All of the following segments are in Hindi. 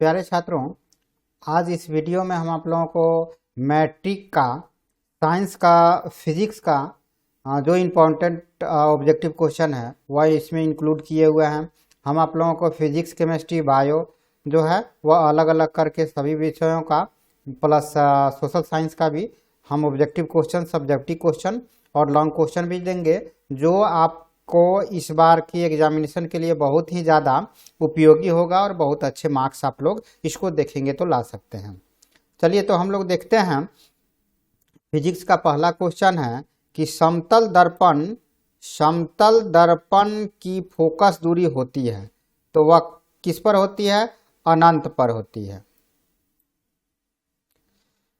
प्यारे छात्रों, आज इस वीडियो में हम आप लोगों को मैट्रिक का साइंस का फिजिक्स का जो इम्पोर्टेंट ऑब्जेक्टिव क्वेश्चन है वह इसमें इंक्लूड किए हुए हैं। हम आप लोगों को फिजिक्स केमिस्ट्री बायो जो है वह अलग अलग करके सभी विषयों का प्लस सोशल साइंस का भी हम ऑब्जेक्टिव क्वेश्चन, सब्जेक्टिव क्वेश्चन और लॉन्ग क्वेश्चन भी देंगे, जो आपको इस बार की एग्जामिनेशन के लिए बहुत ही ज़्यादा उपयोगी होगा और बहुत अच्छे मार्क्स आप लोग इसको देखेंगे तो ला सकते हैं। चलिए तो हम लोग देखते हैं। फिजिक्स का पहला क्वेश्चन है कि समतल दर्पण की फोकस दूरी होती है तो वह किस पर होती है? अनंत पर होती है।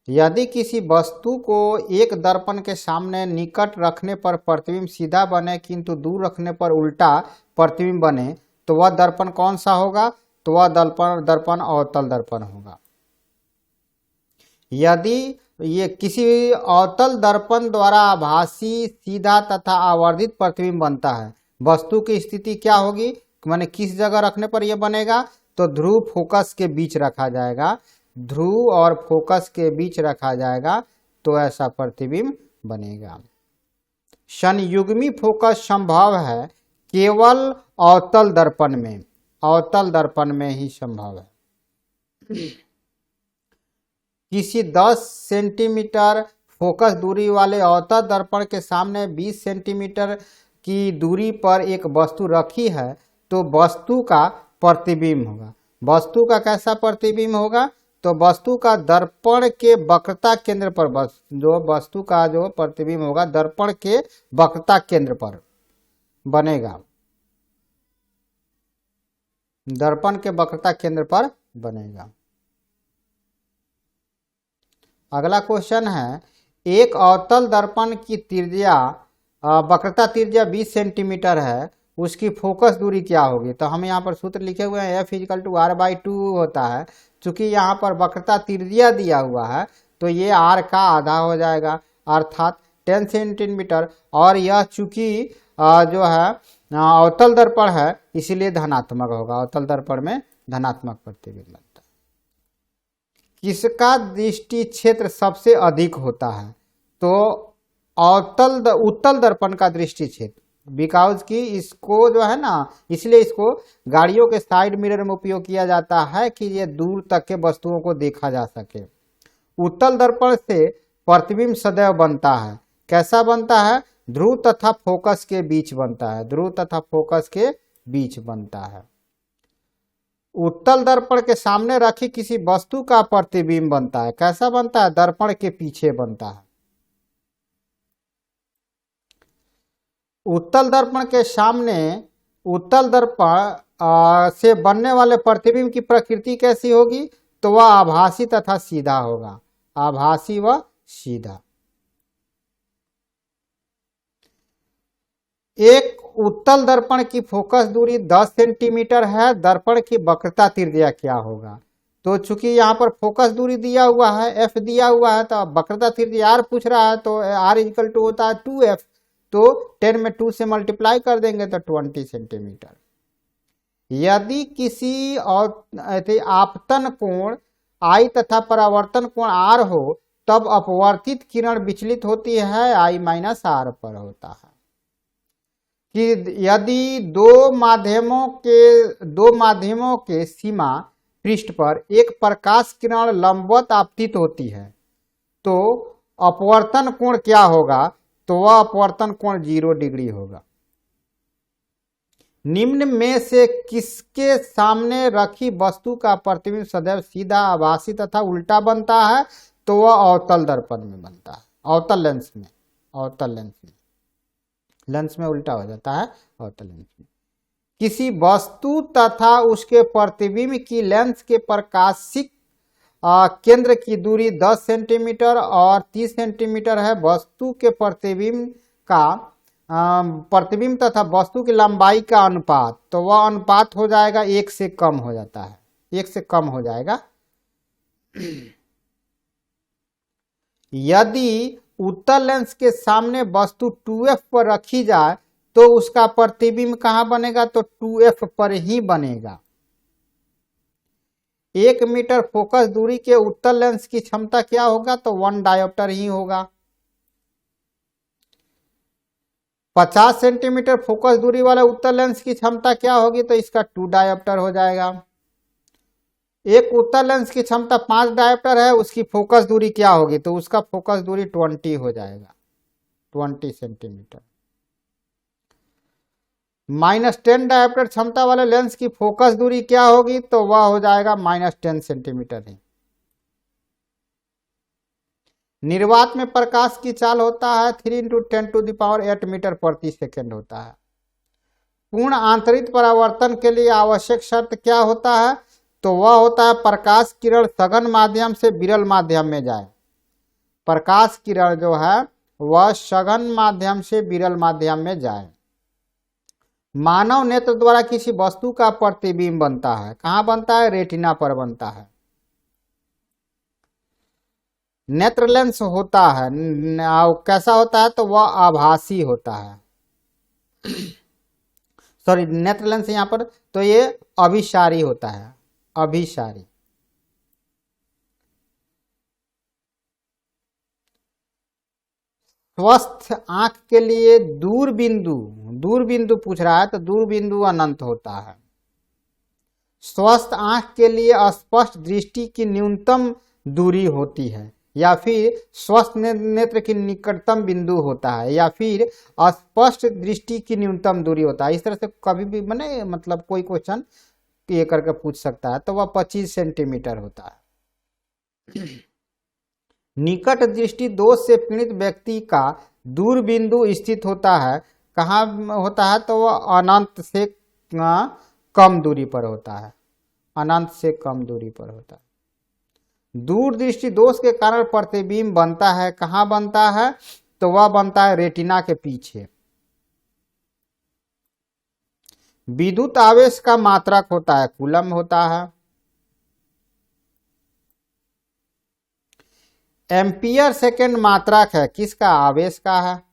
यदि किसी वस्तु को एक दर्पण के सामने निकट रखने पर प्रतिबिंब सीधा बने किंतु दूर रखने पर उल्टा प्रतिबिंब बने तो वह दर्पण कौन सा होगा? तो वह दर्पण अवतल दर्पण होगा। यदि ये किसी अवतल दर्पण द्वारा आभासी सीधा तथा आवर्धित प्रतिबिंब बनता है, वस्तु की स्थिति क्या होगी? माने किस जगह रखने पर यह बनेगा? तो ध्रुव फोकस के बीच रखा जाएगा, ध्रुव और फोकस के बीच रखा जाएगा तो ऐसा प्रतिबिंब बनेगा। संयुग्मी फोकस संभव है केवल अवतल दर्पण में ही संभव है। किसी 10 सेंटीमीटर फोकस दूरी वाले अवतल दर्पण के सामने 20 सेंटीमीटर की दूरी पर एक वस्तु रखी है तो वस्तु का प्रतिबिंब होगा। वस्तु का कैसा प्रतिबिंब होगा? तो वस्तु का दर्पण के वक्रता केंद्र पर वस्तु का जो प्रतिबिंब होगा दर्पण के वक्रता केंद्र पर बनेगा, दर्पण के वक्रता केंद्र पर बनेगा। अगला क्वेश्चन है, एक अवतल दर्पण की त्रिज्या वक्रता त्रिज्या 20 सेंटीमीटर है, उसकी फोकस दूरी क्या होगी? तो हम यहाँ पर सूत्र लिखे हुए हैं F=R/2 होता है। चूंकि यहाँ पर वक्रता त्रिज्या दिया हुआ है तो ये R का आधा हो जाएगा अर्थात 10 सेंटीमीटर, और यह चूंकि जो है अवतल दर्पण है इसीलिए धनात्मक होगा। अवतल दर्पण में धनात्मक प्रतिबिंब बनता है। किसका दृष्टि क्षेत्र सबसे अधिक होता है? तो उत्तल दर्पण का दृष्टि क्षेत्र, बिकॉज कि इसको जो है ना, इसलिए इसको गाड़ियों के साइड मिरर में उपयोग किया जाता है कि ये दूर तक के वस्तुओं को देखा जा सके। उत्तल दर्पण से प्रतिबिंब सदैव बनता है। कैसा बनता है? ध्रुव तथा फोकस के बीच बनता है, ध्रुव तथा फोकस के बीच बनता है। उत्तल दर्पण के सामने रखी किसी वस्तु का प्रतिबिंब बनता है। कैसा बनता है? दर्पण के पीछे बनता है। उत्तल दर्पण के सामने उत्तल दर्पण से बनने वाले प्रतिबिंब की प्रकृति कैसी होगी? तो वह आभासी तथा सीधा होगा, आभासी व सीधा। एक उत्तल दर्पण की फोकस दूरी 10 सेंटीमीटर है, दर्पण की वक्रता त्रिज्या क्या होगा? तो चूंकि यहाँ पर फोकस दूरी दिया हुआ है, F दिया हुआ है, तो वक्रता त्रिज्या R पूछ रहा है तो R होता है 2F, तो 10 में 2 से मल्टीप्लाई कर देंगे तो 20 सेंटीमीटर। यदि किसी आपतन कोण I तथा परावर्तन कोण R हो तब अपवर्तित किरण विचलित होती है I-R पर होता है। कि यदि दो माध्यमों के सीमा पृष्ठ पर एक प्रकाश किरण लंबवत आपतित होती है तो अपवर्तन कोण क्या होगा? तो वह अपवर्तन कोण 0 डिग्री होगा। निम्न में से किसके सामने रखी वस्तु का प्रतिबिंब सदैव सीधा, आभासी तथा उल्टा बनता है? तो वह अवतल दर्पण में बनता है, अवतल लेंस में उल्टा हो जाता है अवतल लेंस में। किसी वस्तु तथा उसके प्रतिबिंब की लेंस के प्रकाशिक केंद्र की दूरी 10 सेंटीमीटर और 30 सेंटीमीटर है। वस्तु के प्रतिबिंब तथा वस्तु की लंबाई का अनुपात, तो वह अनुपात हो जाएगा 1 से कम हो जाता है, 1 से कम हो जाएगा। यदि उत्तल लेंस के सामने वस्तु 2F पर रखी जाए तो उसका प्रतिबिंब कहाँ बनेगा? तो 2F पर ही बनेगा। 1 मीटर फोकस दूरी के उत्तल लेंस की क्षमता क्या होगा? तो 1 डायोप्टर ही होगा। 50 सेंटीमीटर फोकस दूरी वाला उत्तल लेंस की क्षमता क्या होगी? तो इसका 2 डायोप्टर हो जाएगा। एक उत्तल लेंस की क्षमता 5 डायोप्टर है, उसकी फोकस दूरी क्या होगी? तो उसका फोकस दूरी 20 हो जाएगा, 20 सेंटीमीटर। -10 डायोप्टर क्षमता वाले लेंस की फोकस दूरी क्या होगी? तो वह हो जाएगा -10 सेंटीमीटर ही। निर्वात में प्रकाश की चाल होता है 3 × 10⁸ मीटर प्रति सेकेंड होता है। पूर्ण आंतरिक परावर्तन के लिए आवश्यक शर्त क्या होता है? तो वह होता है प्रकाश किरण सघन माध्यम से विरल माध्यम में जाए। प्रकाश किरण जो है वह सघन माध्यम से विरल माध्यम में जाए। मानव नेत्र द्वारा किसी वस्तु का प्रतिबिंब बनता है, कहाँ बनता है? रेटिना पर बनता है। नेत्र लेंस होता है कैसा होता है? तो वह आभासी होता है। सॉरी, नेत्र लेंस यहाँ पर तो ये अभिसारी होता है, अभिसारी। स्वस्थ आंख के लिए दूरबिंदु पूछ रहा है तो दूरबिंदु अनंत होता है। स्वस्थ आंख के लिए स्पष्ट दृष्टि की न्यूनतम दूरी होती है, या फिर स्वस्थ नेत्र की निकटतम बिंदु होता है, या फिर स्पष्ट दृष्टि की न्यूनतम दूरी होता है। इस तरह से कभी भी मतलब कोई क्वेश्चन ये करके पूछ सकता है। तो वह 25 सेंटीमीटर होता है। निकट दृष्टि दोष से पीड़ित व्यक्ति का दूरबिंदु स्थित होता है, कहाँ होता है? तो वह अनंत से कम दूरी पर होता है, अनंत से कम दूरी पर होता है। दूरदृष्टि दोष के कारण प्रतिबिंब बनता है, कहाँ बनता है? तो वह बनता है रेटिना के पीछे। विद्युत आवेश का मात्रक होता है, कूलम होता है। एम्पियर सेकेंड मात्रक है, किसका? आवेश का है।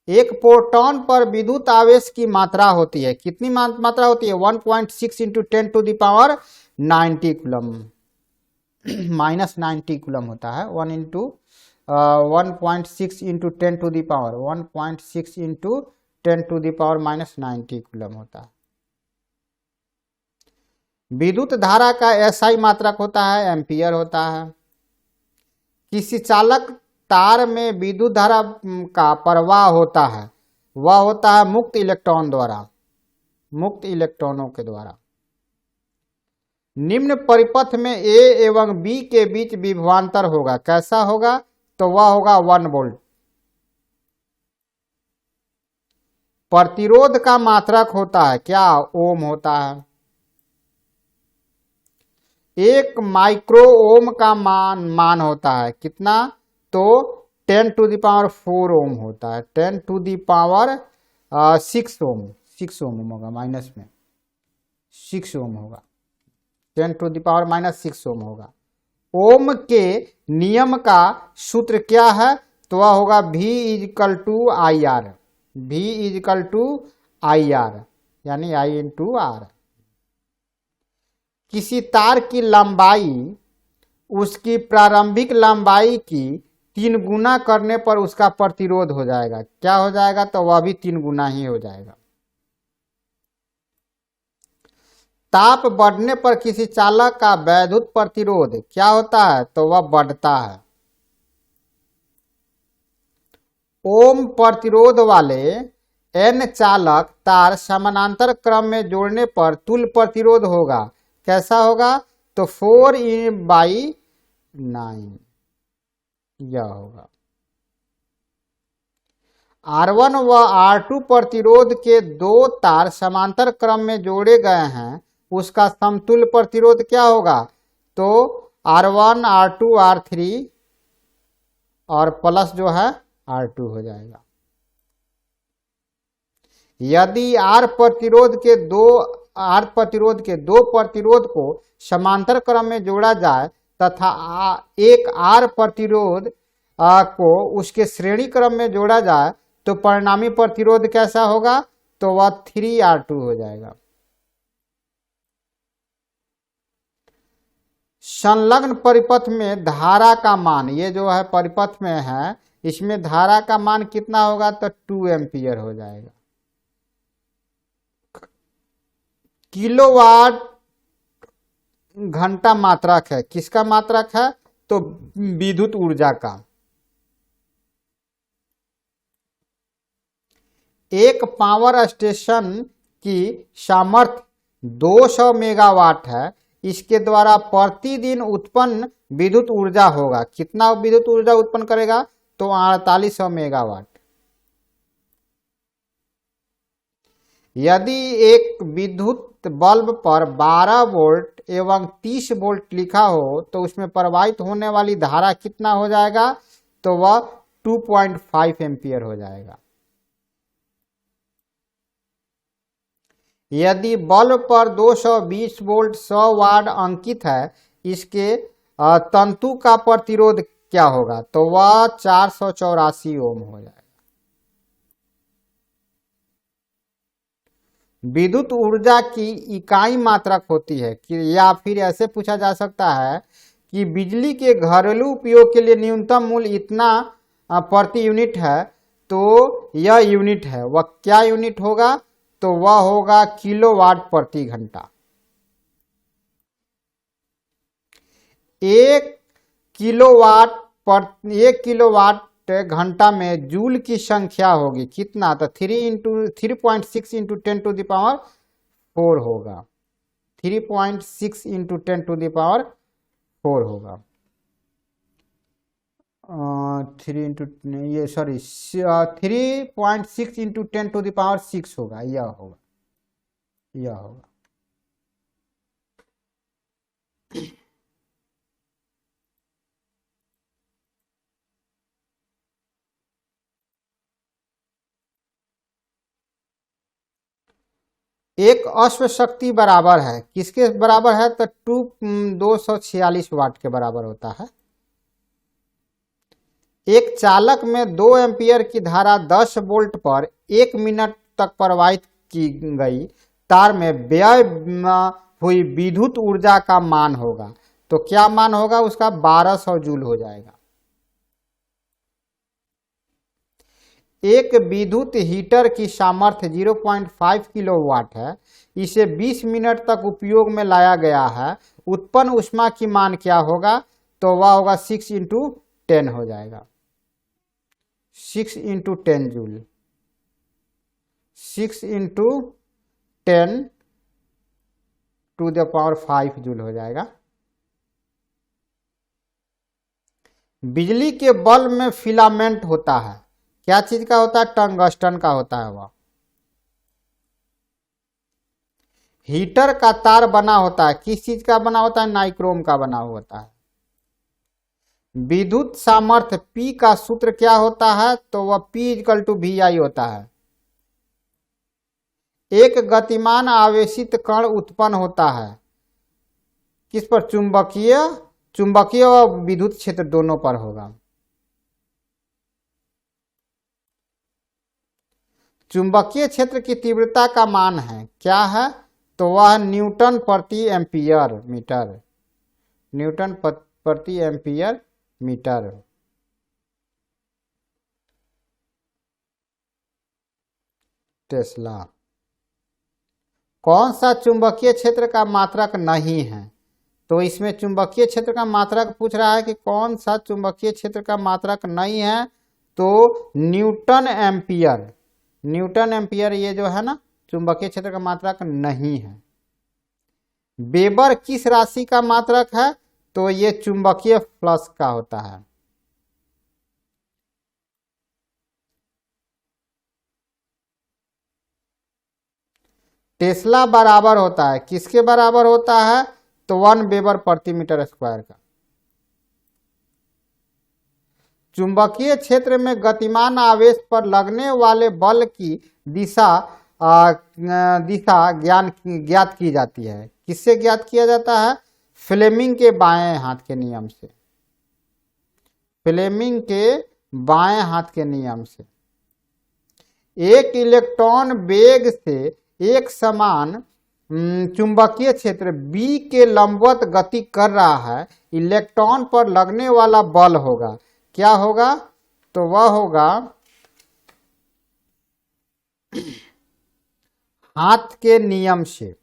एक प्रोटॉन पर विद्युत आवेश की मात्रा होती है, कितनी मात्रा होती है? 1.6 × 10⁻90 कूलम, -90 कूलम होता है। 1.6 × 10⁻90 कूलम होता है। विद्युत धारा का एसआई मात्रक होता है, एम्पियर होता है। किसी चालक तार में विद्युत धारा का प्रवाह होता है, वह होता है मुक्त इलेक्ट्रॉन द्वारा, मुक्त इलेक्ट्रॉनों के द्वारा। निम्न परिपथ में ए एवं बी के बीच विभवांतर होगा, कैसा होगा? तो वह होगा 1 वोल्ट। प्रतिरोध का मात्रक होता है क्या? ओम होता है। 1 माइक्रो ओम का मान होता है कितना? तो 10⁴ ओम होता है, 10⁻6 ओम, 6 ओम होगा, माइनस में 6 ओम होगा, 10⁻⁻6 ओम होगा। ओम के नियम का सूत्र क्या है? तो वह होगा V = IR, V = IR, यानी I × R। किसी तार की लंबाई उसकी प्रारंभिक लंबाई की 3 गुना करने पर उसका प्रतिरोध हो जाएगा, क्या हो जाएगा? तो वह भी 3 गुना ही हो जाएगा। ताप बढ़ने पर किसी चालक का वैद्युत प्रतिरोध क्या होता है? तो वह बढ़ता है। ओम प्रतिरोध वाले N चालक तार समानांतर क्रम में जोड़ने पर तुल्य प्रतिरोध होगा, कैसा होगा? तो 4/9 यह होगा। R1 व R2 प्रतिरोध के 2 तार समांतर क्रम में जोड़े गए हैं, उसका समतुल्य प्रतिरोध क्या होगा? तो R1 R2 R3 और प्लस जो है R2 हो जाएगा। यदि R प्रतिरोध के दो प्रतिरोध को समांतर क्रम में जोड़ा जाए तथा एक R प्रतिरोध को उसके श्रेणी क्रम में जोड़ा जाए तो परिणामी प्रतिरोध कैसा होगा? तो वह 3R2 हो जाएगा। संलग्न परिपथ में धारा का मान, ये जो है परिपथ में है, इसमें धारा का मान कितना होगा? तो 2 एम्पियर हो जाएगा। किलोवाट घंटा मात्रक है, किसका मात्रक है? तो विद्युत ऊर्जा का। एक पावर स्टेशन की सामर्थ्य 200 मेगावाट है। इसके द्वारा प्रतिदिन उत्पन्न विद्युत ऊर्जा होगा। कितना विद्युत ऊर्जा उत्पन्न करेगा? तो 4800 मेगावाट। यदि एक विद्युत बल्ब पर 12 वोल्ट एवं 30 वोल्ट लिखा हो तो उसमें प्रवाहित होने वाली धारा कितना हो जाएगा? तो वह 2.5 एम्पियर हो जाएगा। यदि बल्ब पर 220 वोल्ट 100 वाट अंकित है, इसके तंतु का प्रतिरोध क्या होगा? तो वह 484 ओम हो जाएगा। विद्युत ऊर्जा की इकाई मात्रक होती है कि, या फिर ऐसे पूछा जा सकता है कि बिजली के घरेलू उपयोग के लिए न्यूनतम मूल्य इतना प्रति यूनिट है, तो यह यूनिट है। वह क्या यूनिट होगा? तो वह होगा किलोवाट प्रति घंटा। 1 किलोवाट घंटा में जूल की संख्या होगी कितना? तो 3.6 इंटू 10⁴ होगा। 3.6 इंटू 10⁴ होगा। 3.6 इंटू 10⁶ होगा। यह होगा। एक अश्व शक्ति बराबर है, किसके बराबर है? तो 246 वाट के बराबर होता है। एक चालक में 2 एम्पियर की धारा 10 वोल्ट पर 1 मिनट तक प्रवाहित की गई तार में व्यय हुई विद्युत ऊर्जा का मान होगा। तो क्या मान होगा उसका? 1200 जूल हो जाएगा। एक विद्युत हीटर की सामर्थ्य 0.5 किलोवाट है। इसे 20 मिनट तक उपयोग में लाया गया है। उत्पन्न ऊष्मा की मान क्या होगा? तो वह होगा 6 इंटू 10 हो जाएगा। 6 इंटू 10 जूल। 6 इंटू 10⁵ जूल हो जाएगा। बिजली के बल्ब में फिलामेंट होता है, क्या चीज का होता है? टंगस्टन का होता है। वह हीटर का तार बना होता है, किस चीज का बना होता है? नाइक्रोम का बना होता है। विद्युत सामर्थ्य P का सूत्र क्या होता है? तो वह P=VI होता है। एक गतिमान आवेशित कण उत्पन्न होता है किस पर? चुंबकीय और विद्युत क्षेत्र दोनों पर होगा। चुंबकीय क्षेत्र की तीव्रता का मान है, क्या है? तो वह न्यूटन प्रति एम्पियर मीटर। न्यूटन प्रति एम्पियर मीटर। टेस्ला। कौन सा चुंबकीय क्षेत्र का मात्रक नहीं है? तो इसमें चुंबकीय क्षेत्र का मात्रक पूछ रहा है कि कौन सा चुंबकीय क्षेत्र का मात्रक नहीं है? तो न्यूटन एम्पियर। न्यूटन एम्पियर ये जो है ना, चुंबकीय क्षेत्र का मात्रक नहीं है। वेबर किस राशि का मात्रक है? तो ये चुंबकीय फ्लक्स का होता है। टेस्ला बराबर होता है, किसके बराबर होता है? तो 1 वेबर प्रति मीटर स्क्वायर का। चुंबकीय क्षेत्र में गतिमान आवेश पर लगने वाले बल की दिशा ज्ञात की जाती है। किससे ज्ञात किया जाता है? फ्लेमिंग के बाएं हाथ के नियम से। फ्लेमिंग के बाएं हाथ के नियम से। एक इलेक्ट्रॉन वेग से एक समान चुंबकीय क्षेत्र B के लंबवत गति कर रहा है, इलेक्ट्रॉन पर लगने वाला बल होगा, क्या होगा? तो वह होगा हाथ के नियम से।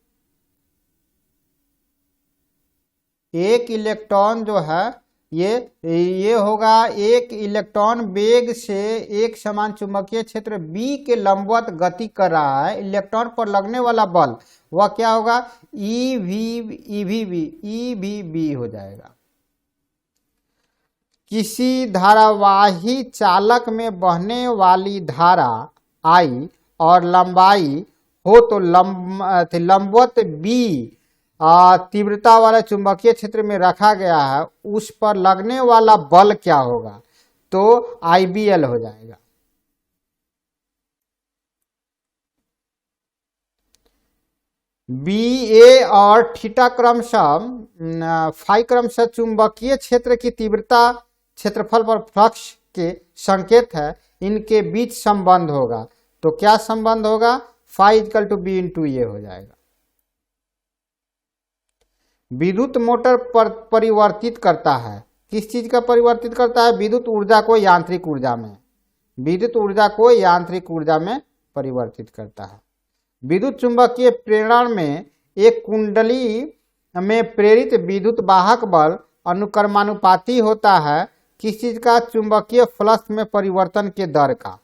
एक इलेक्ट्रॉन जो है ये होगा, एक इलेक्ट्रॉन वेग से एक समान चुंबकीय क्षेत्र B के लंबवत गति कर रहा है, इलेक्ट्रॉन पर लगने वाला बल वह क्या होगा? EVB हो जाएगा। किसी धारावाही चालक में बहने वाली धारा I और लंबाई हो तो लंबवत B तीव्रता वाला चुंबकीय क्षेत्र में रखा गया है, उस पर लगने वाला बल क्या होगा? तो IBL हो जाएगा। BA और थीटा क्रमशः फाई क्रमशः चुंबकीय क्षेत्र की तीव्रता क्षेत्रफल पर फ्लक्स के संकेत है, इनके बीच संबंध होगा। तो क्या संबंध होगा? Phi equal to B into a हो जाएगा। विद्युत मोटर पर परिवर्तित करता है, किस चीज का परिवर्तित करता है? विद्युत ऊर्जा को यांत्रिक ऊर्जा में, विद्युत ऊर्जा को यांत्रिक ऊर्जा में परिवर्तित करता है। विद्युत चुंबकीय प्रेरण में एक कुंडली में प्रेरित विद्युत वाहक बल अनुक्रमानुपाती होता है, किस चीज का? चुंबकीय फ्लक्स में परिवर्तन के दर का,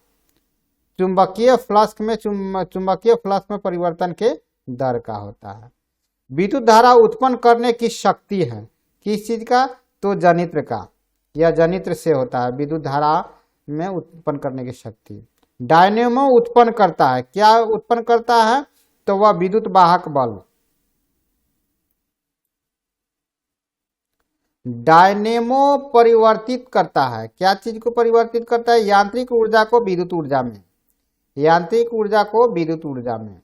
चुंबकीय फ्लक्स में परिवर्तन के दर का होता है। विद्युत धारा उत्पन्न करने की शक्ति है, किस चीज का? तो जनित्र का, यह जनित्र से होता है विद्युत धारा में उत्पन्न करने की शक्ति। डायनेमो उत्पन्न करता है, क्या उत्पन्न करता है? तो वह विद्युत वाहक बल। डायनेमो परिवर्तित करता है, क्या चीज को परिवर्तित करता है? यांत्रिक ऊर्जा को विद्युत ऊर्जा में, यांत्रिक ऊर्जा को विद्युत ऊर्जा में।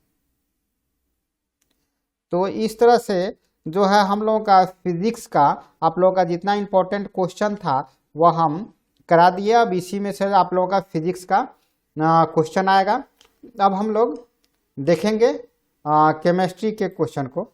तो इस तरह से जो है हम लोगों का फिजिक्स का, आप लोगों का जितना इम्पोर्टेंट क्वेश्चन था वह हम करा दिए। अब इसी में से आप लोगों का फिजिक्स का क्वेश्चन आएगा। अब हम लोग देखेंगे केमिस्ट्री के क्वेश्चन को।